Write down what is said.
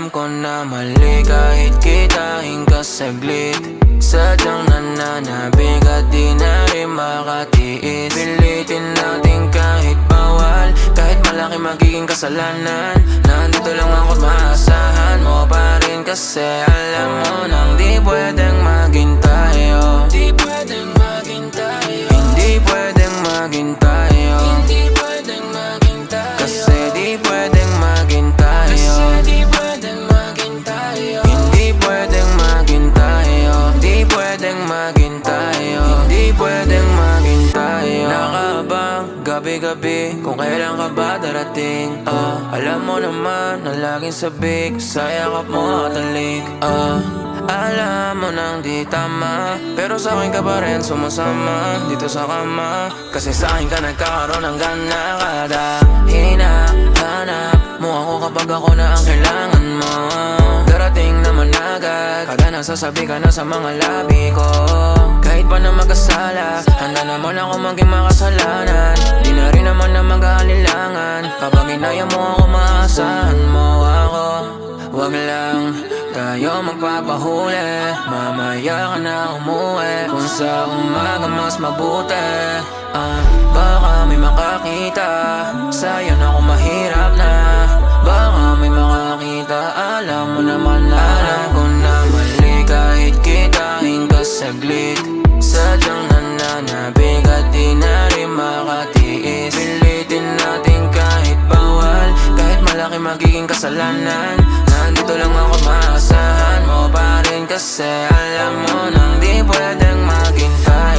Alam ko na mali kahit kitain ka saglit. Sadyang nananabig at di na rin makatiis. Pilitin natin kahit bawal, kahit malaki magiging kasalanan. Nandito lang ako't maasahan mo pa rin. Kasi alam mo nang di pwedeng maging tayo. Di pwedeng maging tayo. Hindi pwedeng maging tayo. Hindi pwedeng maging tayo. Kasi di pwedeng maging tayo. Kasi di pwedeng maging tayo. Hindi pwedeng maging tayo. Di pwedeng maging tayo. Hindi pwedeng maging tayo. Nakaabang gabi-gabi kung kailan ka ba darating. Alam mo naman na laging sabik sa yakap mo at alik. Alam mo nang di tama, pero sa akin ka pa rin sumasama dito sa kama. Kasi sa akin ka nagkakaroon ng gana. Kada hinahanap mo ako kapag ako na ang kailangan mo. Darating naman agad kada nasasabi ka na sa mga labi ko. Kahit pa na magkasala, handa naman ako maging makasalanan. Di na rin naman na mag-aalilangan. Kapag inaya mo ako, maasahan mo ako. Wag lang tayo magpapahuli, mamaya ka na umuwi. Kung sa umaga mas mabuti, baka may makakita. Sa'yo na kung mahirap na, baka may makakita. Alam mo naman na alam ko na mali kahit kitain ka saglit. Sadyang nananabig at di na rin makatiis. Pilitin natin kahit bawal, kahit malaki magiging kasalanan. Nandito lang ako, maasahan mo pa rin. Kasi alam mo nang di pwedeng maging tayo.